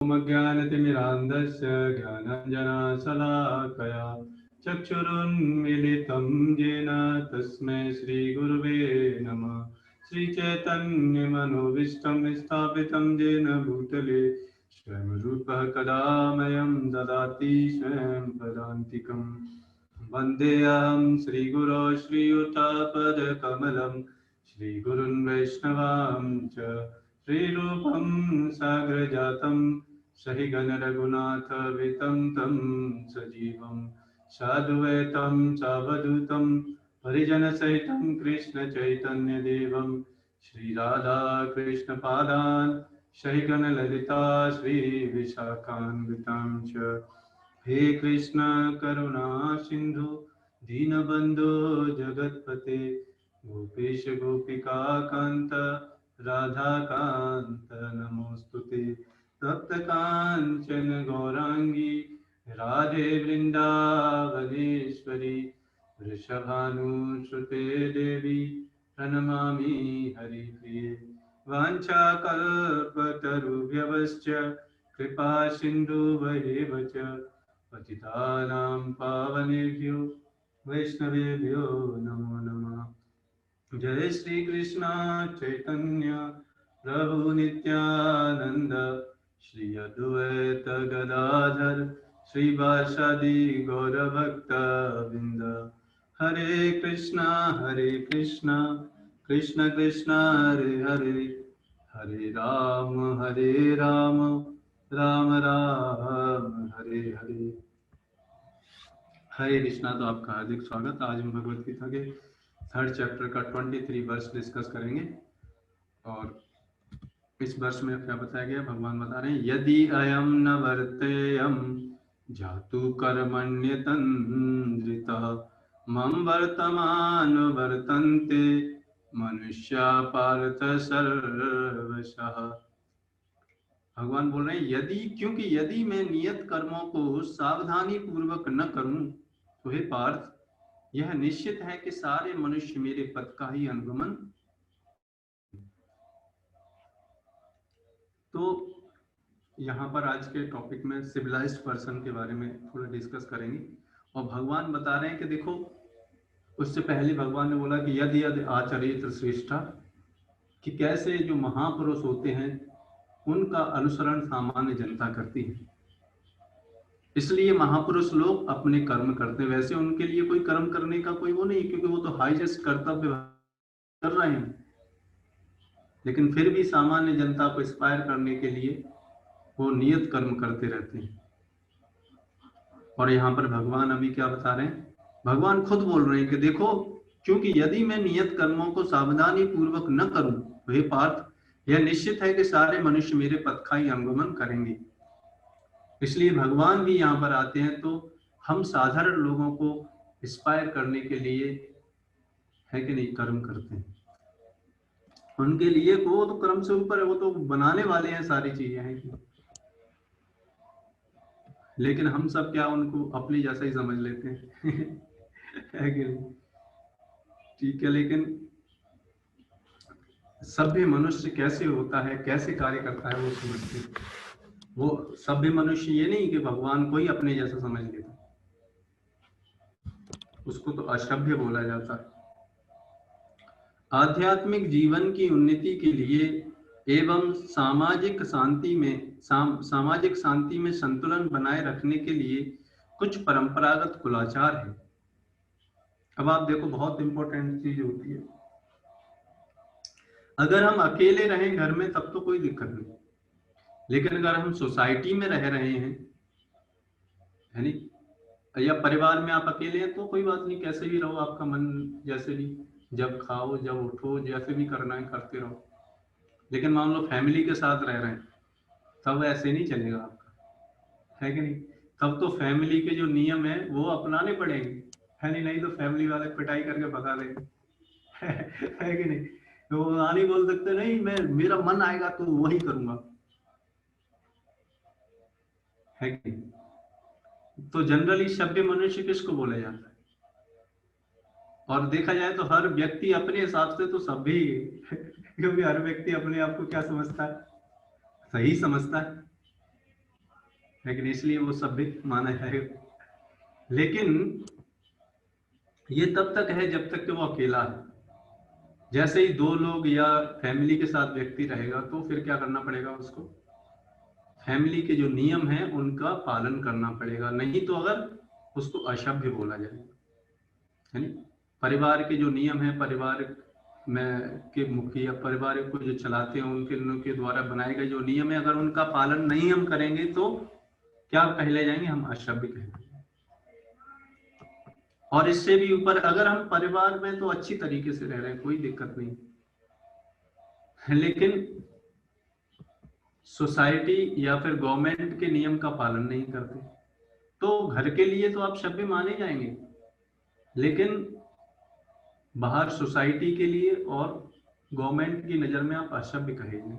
ज्ञानतिमिरान्धस्य ज्ञानाञ्जनशलाकया चक्षुरुन्मीलितं येन तस्मै श्रीगुरुवे नमः। श्रीचैतन्यमनोभीष्टं स्थापितं येन भूतले स्वयं रूपः कदा मह्यं ददाति स्वयं पदान्तिकम्। वन्देऽहं श्रीगुरो श्रीयुतापदकमलं श्रीगुरुन् वैष्णवां च श्रीरूपं साग्रजातं सहिगणरघुनाथवितं तं सजीवं साद्वैतं सावधूतं परिजनसहितं कृष्णचैतन्यदेवं श्रीराधाकृष्णपादान् सहिगणललिता श्रीविशाखान्वितां च। हे कृष्ण करुणा सिंधु दीनबंधु जगतपते गोपेश गोपिका कांत राधा कांत नमोस्तुते। तप्त कांचन गौरांगी राधे वृंदावनेश्वरी वृषभानुसुते देवी प्रणमामि हरिप्रिये। वाञ्छाकल्पतरुभ्यश्च कृपा सिन्धुभ्येव च पतितानां पावनेभ्यो वैष्णवेभ्यो नमो नमः। जय श्री कृष्ण चैतन्य प्रभु नित्यानंद श्री अद्वैत गदाधर श्रीवासादि गौरभक्तवृंद। हरे कृष्णा कृष्ण कृष्ण हरे हरे हरे राम राम राम हरे हरे। हरे कृष्णा। तो आपका हार्दिक स्वागत। आज हम भगवत गीता के 3rd चैप्टर का 23 वर्ष डिस्कस करेंगे। और इस वर्ष में क्या बताया गया, भगवान बता रहे हैं यदि अयम न वर्तेयम जातु कर्मण्यतन्द्रितः मम वर्तमान वर्तन्ते मनुष्या पार्थ सर्वशः। भगवान बोल रहे हैं यदि, क्योंकि यदि मैं नियत कर्मों को सावधानी पूर्वक न करूं तो हे पार्थ, यह निश्चित है कि सारे मनुष्य मेरे पद का ही अनुगमन। तो यहाँ पर आज के टॉपिक में सिविलाइज्ड पर्सन के बारे में थोड़ा डिस्कस करेंगे। और भगवान बता रहे हैं कि देखो, उससे पहले भगवान ने बोला कि यदि यदि आचरित श्रेष्ठा, कि कैसे जो महापुरुष होते हैं उनका अनुसरण सामान्य जनता करती है। इसलिए महापुरुष लोग अपने कर्म करते हैं। वैसे उनके लिए कोई कर्म करने का कोई वो नहीं, क्योंकि वो तो हाईएस्ट कर्तव्य कर रहे हैं, लेकिन फिर भी सामान्य जनता को इंस्पायर करने के लिए वो नियत कर्म करते रहते हैं। और यहाँ पर भगवान अभी क्या बता रहे हैं, भगवान खुद बोल रहे हैं कि देखो, क्योंकि यदि मैं नियत कर्मों को सावधानी पूर्वक न करूं तो हे पार्थ, यह निश्चित है कि सारे मनुष्य मेरे पथ का ही अनुगमन करेंगे। इसलिए भगवान भी यहाँ पर आते हैं तो हम साधारण लोगों को इंस्पायर करने के लिए है कि नहीं कर्म करते हैं। उनके लिए वो तो कर्म से ऊपर है, वो तो बनाने वाले हैं, सारी चीजें हैं कि, लेकिन हम सब क्या उनको अपनी जैसा ही समझ लेते हैं है कि नहीं? ठीक है, लेकिन सभ्य मनुष्य कैसे होता है, कैसे कार्य करता है वो समझते। वो सभ्य मनुष्य ये नहीं कि भगवान को ही अपने जैसा समझ लेता, उसको तो असभ्य बोला जाता है। आध्यात्मिक जीवन की उन्नति के लिए एवं सामाजिक शांति में संतुलन बनाए रखने के लिए कुछ परंपरागत कुलाचार है। अब आप देखो, बहुत इंपॉर्टेंट चीज होती है। अगर हम अकेले रहें घर में तब तो कोई दिक्कत नहीं, लेकिन अगर हम सोसाइटी में रह रहे हैं, है नहीं, या परिवार में आप अकेले हैं तो कोई बात नहीं, कैसे भी रहो, आपका मन जैसे भी, जब खाओ जब उठो, जैसे भी करना है करते रहो। लेकिन मान लो फैमिली के साथ रह रहे हैं तब ऐसे नहीं चलेगा आपका, है कि नहीं? तब तो फैमिली के जो नियम है वो अपनाने पड़ेंगे, है नहीं तो फैमिली वाले पिटाई करके भगा देंगे है कि नहीं? तो वो नहीं बोल सकते नहीं, मैं मेरा मन आएगा तो वही करूंगा, है कि नहीं? तो जनरली सभ्य मनुष्य किसको बोला जाता है? और देखा जाए तो हर व्यक्ति अपने हिसाब से तो सभ्य ही है क्योंकि हर व्यक्ति अपने आप को क्या समझता है, सही समझता है। लेकिन इसलिए वो सभ्य माना जाएगा। लेकिन ये तब तक है जब तक कि वो अकेला है। जैसे ही दो लोग या फैमिली के साथ व्यक्ति रहेगा तो फिर क्या करना पड़ेगा उसको, फैमिली के जो नियम हैं उनका पालन करना पड़ेगा, नहीं तो अगर उसको असभ्य बोला जाएगा। है नहीं, परिवार के जो नियम है, परिवार में के मुखिया परिवार को जो चलाते हैं उनके द्वारा बनाए गए जो नियम है, अगर उनका पालन नहीं हम करेंगे तो क्या कहले जाएंगे, हम असभ्य कहेंगे। और इससे भी ऊपर अगर हम परिवार में तो अच्छी तरीके से रह रहे हैं, कोई दिक्कत नहीं, लेकिन सोसाइटी या फिर गवर्नमेंट के नियम का पालन नहीं करते तो घर के लिए तो आप सभ्य माने जाएंगे, लेकिन बाहर सोसाइटी के लिए और गवर्नमेंट की नजर में आप असभ्य कहेंगे।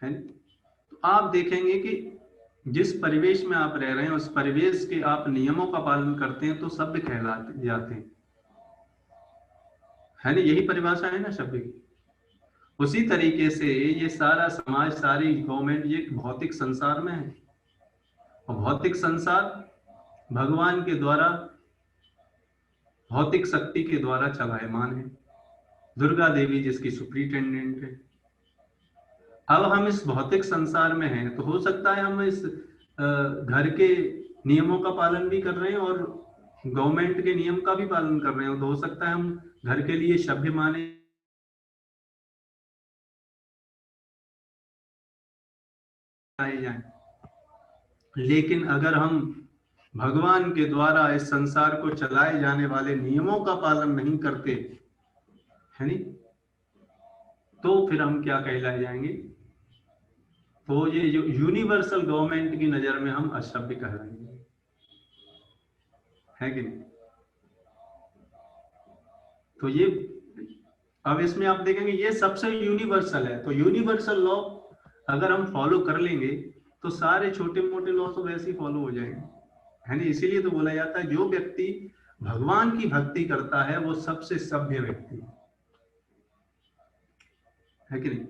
है, तो आप देखेंगे कि जिस परिवेश में आप रह रहे हैं उस परिवेश के आप नियमों का पालन करते हैं तो सभ्य कहलाते जाते हैं। है ना, यही परिभाषा है ना सभ्य की। उसी तरीके से ये सारा समाज, सारी गवर्नमेंट, ये भौतिक संसार में है और भौतिक संसार भगवान के द्वारा, भौतिक शक्ति के द्वारा चलायमान है। दुर्गा देवी जिसकी सुप्रिंटेंडेंट है। अब हम इस भौतिक संसार में हैं तो हो सकता है हम इस घर के नियमों का पालन भी कर रहे हैं और गवर्नमेंट के नियम का भी पालन कर रहे हैं, तो हो सकता है हम घर के लिए सभ्य माने जाए। लेकिन अगर हम भगवान के द्वारा इस संसार को चलाए जाने वाले नियमों का पालन नहीं करते, है नहीं, तो फिर हम क्या कहलाए जाएंगे, तो ये यूनिवर्सल गवर्नमेंट की नजर में हम असभ्य कहलाएंगे। है कि नहीं? तो ये अब इसमें आप देखेंगे ये सबसे यूनिवर्सल है, तो यूनिवर्सल लॉ अगर हम फॉलो कर लेंगे तो सारे छोटे मोटे लॉ तो वैसे ही फॉलो हो जाएंगे। है नहीं, इसीलिए तो बोला जाता है जो व्यक्ति भगवान की भक्ति करता है वो सबसे सभ्य व्यक्ति है कि नहीं।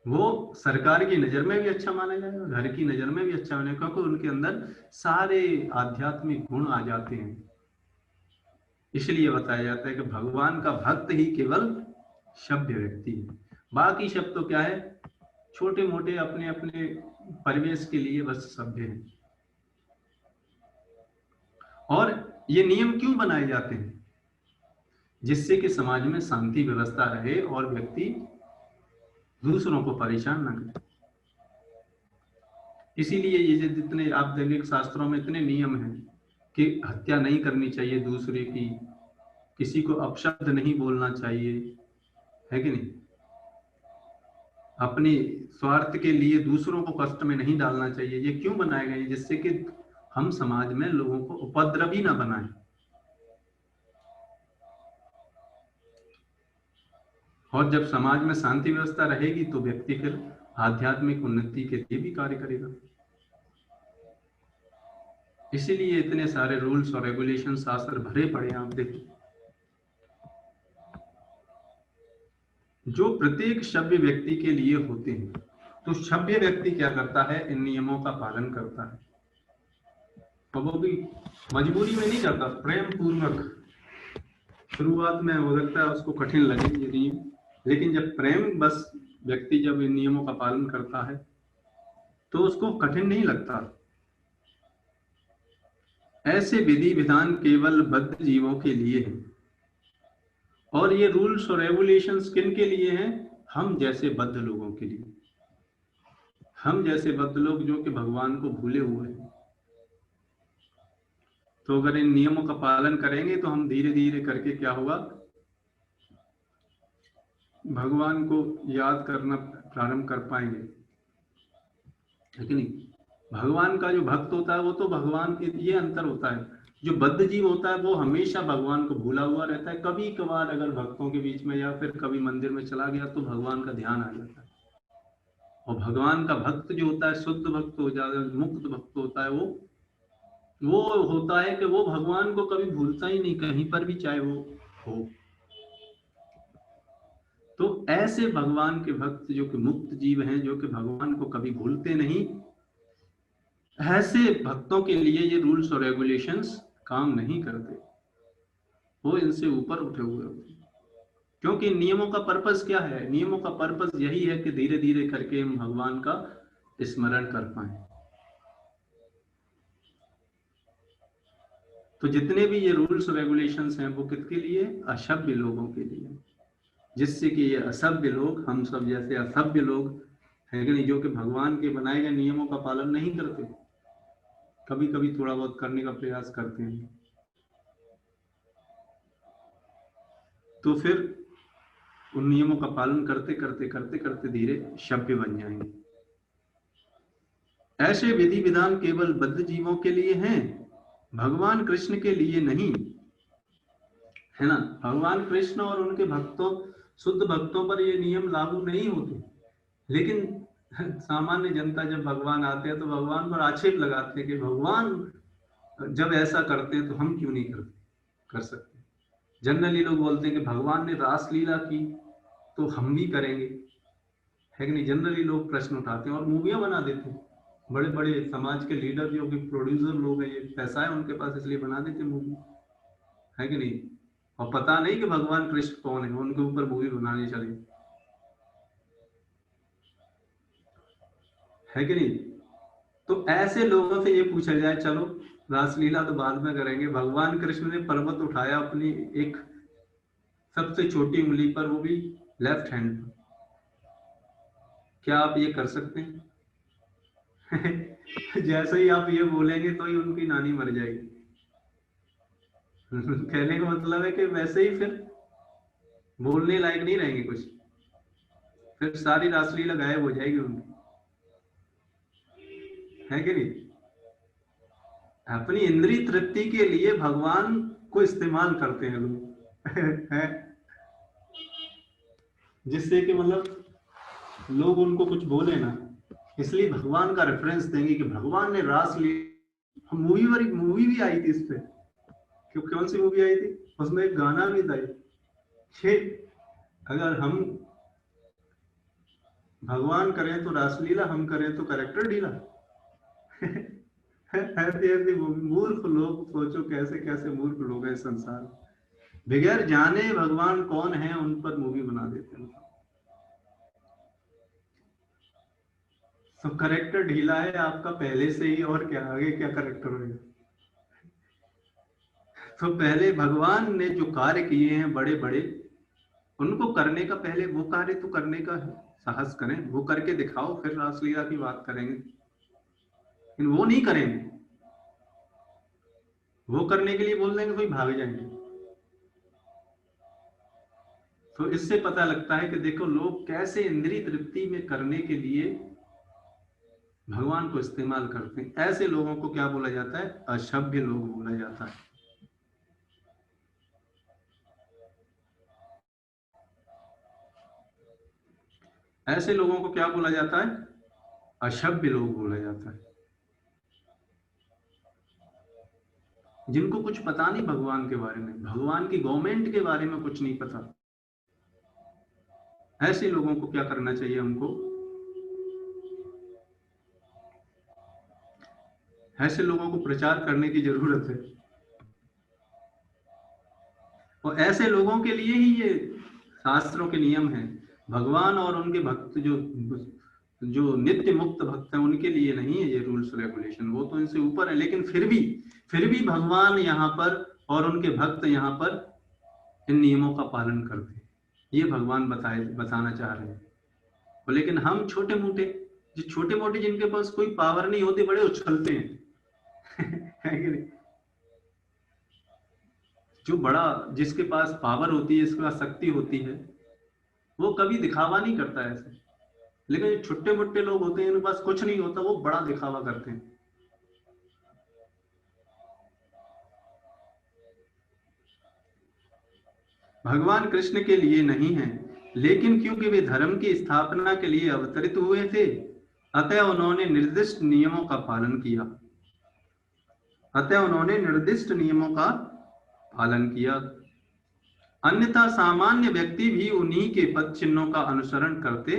वो सरकार की नजर में भी अच्छा माना जाएगा, घर की नजर में भी अच्छा माना, क्योंकि उनके अंदर सारे आध्यात्मिक गुण आ जाते हैं। इसलिए बताया जाता है कि भगवान का भक्त ही केवल सभ्य व्यक्ति है, बाकी शब्द तो क्या है, छोटे मोटे अपने अपने परिवेश के लिए बस सभ्य हैं। और ये नियम क्यों बनाए जाते हैं, जिससे कि समाज में शांति व्यवस्था रहे और व्यक्ति दूसरों को परेशान न करे। इसीलिए ये जितने आप दैनिक शास्त्रों में इतने नियम हैं कि हत्या नहीं करनी चाहिए दूसरे की, किसी को अपशब्द नहीं बोलना चाहिए, है कि नहीं, अपने स्वार्थ के लिए दूसरों को कष्ट में नहीं डालना चाहिए। ये क्यों बनाए गए, जिससे कि हम समाज में लोगों को उपद्रवी ना बनाएं। और जब समाज में शांति व्यवस्था रहेगी तो व्यक्ति फिर आध्यात्मिक उन्नति के लिए भी कार्य करेगा। इसीलिए इतने सारे रूल्स और रेगुलेशन शास्त्र भरे पड़े हैं। आप देखिए जो प्रत्येक सभ्य व्यक्ति के लिए होते हैं, तो सभ्य व्यक्ति क्या करता है, इन नियमों का पालन करता है, तो वो भी मजबूरी में नहीं करता, प्रेम पूर्वक। शुरुआत में हो सकता है उसको कठिन लगे ये नियम, लेकिन जब प्रेम बस व्यक्ति जब इन नियमों का पालन करता है तो उसको कठिन नहीं लगता। ऐसे विधि विधान केवल बद्ध जीवों के लिए हैं, और ये रूल्स और रेगुलेशंस किन के लिए हैं, हम जैसे बद्ध लोगों के लिए। हम जैसे बद्ध लोग जो कि भगवान को भूले हुए हैं, तो अगर इन नियमों का पालन करेंगे तो हम धीरे धीरे करके क्या होगा, भगवान को याद करना प्रारंभ कर पाएंगे। लेकिन भगवान का जो भक्त होता है वो तो भगवान के, ये अंतर होता है, जो बद्ध जीव होता है वो हमेशा भगवान को भूला हुआ रहता है। कभी कभार अगर भक्तों के बीच में या फिर कभी मंदिर में चला गया तो भगवान का ध्यान आ जाता है। और भगवान का भक्त जो होता है, शुद्ध भक्त हो जाता है, मुक्त भक्त होता है, वो होता है कि वो भगवान को कभी भूलता ही नहीं, कहीं पर भी चाहे वो हो। तो ऐसे भगवान के भक्त जो कि मुक्त जीव हैं, जो कि भगवान को कभी भूलते नहीं, ऐसे भक्तों के लिए ये रूल्स और रेगुलेशंस काम नहीं करते, वो इनसे ऊपर उठे हुए होते हैं। क्योंकि नियमों का पर्पस क्या है? नियमों का पर्पस यही है कि धीरे धीरे करके हम भगवान का स्मरण कर पाए। तो जितने भी ये रूल्स रेगुलेशंस हैं वो किसके लिए? असभ्य लोगों के लिए, जिससे कि ये असभ्य लोग, हम सब जैसे असभ्य लोग है कि नहीं, जो कि भगवान के बनाए गए नियमों का पालन नहीं करते, कभी कभी थोड़ा बहुत करने का प्रयास करते हैं, तो फिर उन नियमों का पालन करते करते करते करते धीरे सभ्य बन जाएंगे। ऐसे विधि विधान केवल बद्ध जीवों के लिए हैं, भगवान कृष्ण के लिए नहीं, है ना। भगवान कृष्ण और उनके भक्तों, शुद्ध भक्तों पर ये नियम लागू नहीं होते, लेकिन सामान्य जनता जब भगवान आते हैं तो भगवान पर आक्षेप लगाते हैं कि भगवान जब ऐसा करते हैं तो हम क्यों नहीं कर सकते। जनरली लोग बोलते हैं कि भगवान ने रासलीला की तो हम भी करेंगे, है कि नहीं। जनरली लोग प्रश्न उठाते हैं और मूवियां बना देते हैं। बड़े बड़े समाज के लीडर जो कि प्रोड्यूसर लोग हैं, ये पैसा है उनके पास, इसलिए बना देते मूवी, है कि नहीं। और पता नहीं कि भगवान कृष्ण कौन है, उनके ऊपर मूवी बनाने चले, है कि नहीं। तो ऐसे लोगों से ये पूछा जाए, चलो रासलीला तो बाद में करेंगे, भगवान कृष्ण ने पर्वत उठाया अपनी एक सबसे छोटी उंगली पर, वो भी लेफ्ट हैंड पर, क्या आप ये कर सकते हैं? जैसे ही आप ये बोलेंगे तो ही उनकी नानी मर जाएगी। कहने का मतलब है कि वैसे ही फिर बोलने लायक नहीं रहेंगे कुछ, फिर सारी रासलीला गायब हो जाएगी उनकी, है कि नहीं। अपनी इंद्रिय तृप्ति के लिए भगवान को इस्तेमाल करते हैं लोग, है, जिससे कि मतलब लोग उनको कुछ बोले ना, इसलिए भगवान का रेफरेंस देंगे कि भगवान ने रासलीला। मूवी भी आई थी इस पे, कौन सी मूवी आई थी, उसमें एक गाना भी था ये, अगर हम भगवान करें तो रासलीला, हम करें तो करेक्टर ढीला। ऐसे ऐसे मूर्ख लोग, सोचो कैसे कैसे मूर्ख लोग हैं संसार, बगैर जाने भगवान कौन है उन पर मूवी बना देते हैं। तो करेक्टर ढीला है आपका पहले से ही, और क्या आगे क्या करेक्टर होगा। तो पहले भगवान ने जो कार्य किए हैं बड़े बड़े, उनको करने का पहले वो कार्य तो करने का साहस करें, वो करके दिखाओ, फिर रासलीला की बात करेंगे। लेकिन वो नहीं करेंगे, वो करने के लिए बोल देंगे कोई भाग जाएंगे। तो इससे पता लगता है कि देखो लोग कैसे इंद्रिय तृप्ति में करने के लिए भगवान को इस्तेमाल करते हैं। ऐसे लोगों को क्या बोला जाता है? असभ्य लोग बोला जाता है। ऐसे लोगों को क्या बोला जाता है? असभ्य लोग बोला जाता है, जिनको कुछ पता नहीं भगवान के बारे में, भगवान की गवर्नमेंट के बारे में कुछ नहीं पता। ऐसे लोगों को क्या करना चाहिए हमको? ऐसे लोगों को प्रचार करने की जरूरत है, और ऐसे लोगों के लिए ही ये शास्त्रों के नियम हैं। भगवान और उनके भक्त जो जो नित्य मुक्त भक्त हैं उनके लिए नहीं है ये रूल्स रेगुलेशन, वो तो इनसे ऊपर है। लेकिन फिर भी भगवान यहाँ पर और उनके भक्त यहाँ पर इन नियमों का पालन करते हैं, ये भगवान बताना चाह रहे हैं। लेकिन हम छोटे मोटे, जो छोटे मोटे जिनके पास कोई पावर नहीं होती, बड़े उछलते हैं। है कि नहीं? जो बड़ा, जिसके पास पावर होती है, जिसके पास शक्ति होती है, वो कभी दिखावा नहीं करता है ऐसे। लेकिन जो छोटे मोटे लोग होते हैं, उनके पास कुछ नहीं होता, वो बड़ा दिखावा करते हैं। भगवान कृष्ण के लिए नहीं है, लेकिन क्योंकि वे धर्म की स्थापना के लिए अवतरित हुए थे, अतः उन्होंने निर्दिष्ट नियमों का पालन किया। अन्यथा सामान्य व्यक्ति भी उन्हीं के पद चिन्हों का अनुसरण करते,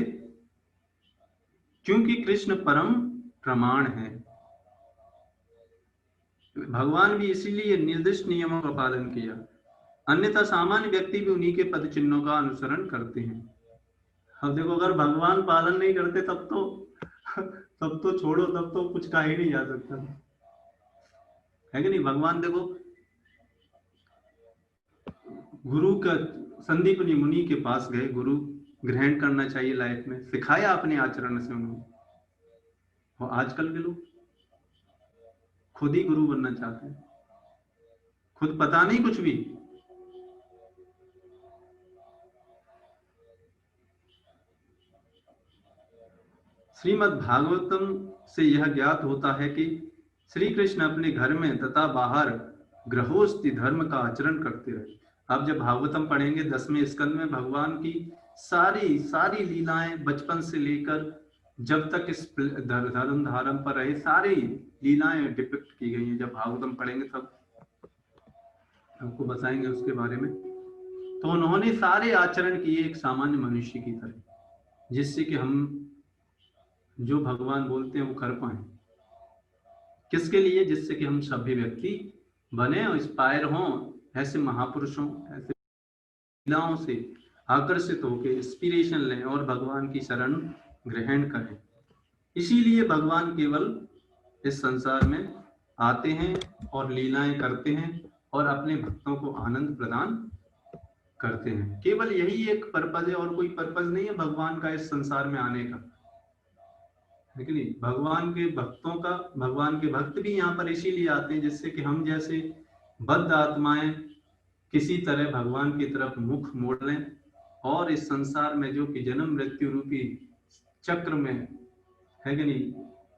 क्योंकि कृष्ण परम प्रमाण है। भगवान भी इसीलिए निर्दिष्ट नियमों का पालन किया, अन्यथा सामान्य व्यक्ति भी उन्हीं के पद चिन्हों का अनुसरण करते हैं। अब देखो, अगर भगवान पालन नहीं करते तब तो छोड़ो, तब तो कुछ कहा ही नहीं जा सकता, है कि नहीं। भगवान देखो, गुरु का संदीपनी मुनि के पास गए, गुरु ग्रहण करना चाहिए लाइफ में, सिखाया अपने आचरण से उन्होंने। और आजकल के लोग खुद ही गुरु बनना चाहते हैं, खुद पता नहीं कुछ भी। श्रीमद् भागवतम से यह ज्ञात होता है कि श्री कृष्ण अपने घर में तथा बाहर गृहस्थी धर्म का आचरण करते रहे। अब जब भागवतम पढ़ेंगे 10वें स्कंद में भगवान की सारी सारी लीलाएं बचपन से लेकर जब तक इस धर्म धारण पर रहे, सारी लीलाएं डिपिक्ट की गई हैं। जब भागवतम पढ़ेंगे तब आपको बताएंगे उसके बारे में। तो उन्होंने सारे आचरण किए एक सामान्य मनुष्य की तरह, जिससे कि हम जो भगवान बोलते हैं वो कर पाए। किसके लिए? जिससे कि हम सभ्य व्यक्ति बने और इंस्पायर हों, ऐसे महापुरुषों, ऐसे लीलाओं से आकर्षित होकर इंस्पिरेशन लें और भगवान की शरण ग्रहण करें। इसीलिए भगवान केवल इस संसार में आते हैं और लीलाएं करते हैं और अपने भक्तों को आनंद प्रदान करते हैं। केवल यही एक पर्पज है, और कोई पर्पज नहीं है भगवान का इस संसार में आने का, है कि नहीं। भगवान के भक्तों का, भगवान के भक्त भी यहाँ पर इसीलिए आते हैं जिससे कि हम जैसे बद्ध आत्माएं किसी तरह भगवान की तरफ मुख मोड़ लें और इस संसार में जो कि जन्म मृत्यु रूपी चक्र में, है कि नहीं,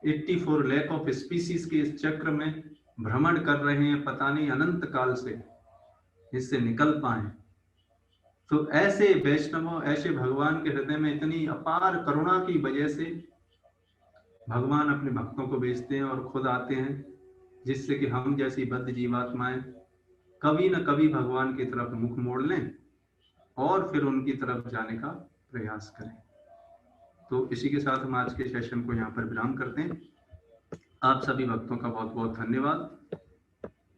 84 लाख ऑफ स्पीसीज के इस चक्र में भ्रमण कर रहे हैं पता नहीं अनंत काल से, इससे निकल पाए। तो ऐसे वैष्णवों, ऐसे भगवान के हृदय में इतनी अपार करुणा की वजह से भगवान अपने भक्तों को भेजते हैं और खुद आते हैं, जिससे कि हम जैसी बद्ध जीवात्माएं कभी न कभी भगवान की तरफ मुख मोड़ लें और फिर उनकी तरफ जाने का प्रयास करें। तो इसी के साथ हम आज के सेशन को यहाँ पर विराम करते हैं। आप सभी भक्तों का बहुत बहुत धन्यवाद।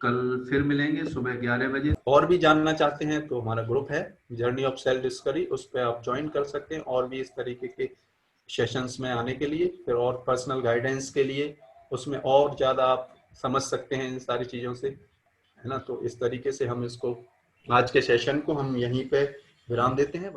कल फिर मिलेंगे सुबह 11 बजे। और भी जानना चाहते हैं तो हमारा ग्रुप है जर्नी ऑफ सेल्फ डिस्कवरी, उस पर आप ज्वाइन कर सकते हैं और भी इस तरीके के सेशंस में आने के लिए, फिर और पर्सनल गाइडेंस के लिए, उसमें और ज़्यादा आप समझ सकते हैं इन सारी चीज़ों से, है ना। तो इस तरीके से हम इसको, आज के सेशन को हम यहीं पे विराम देते हैं।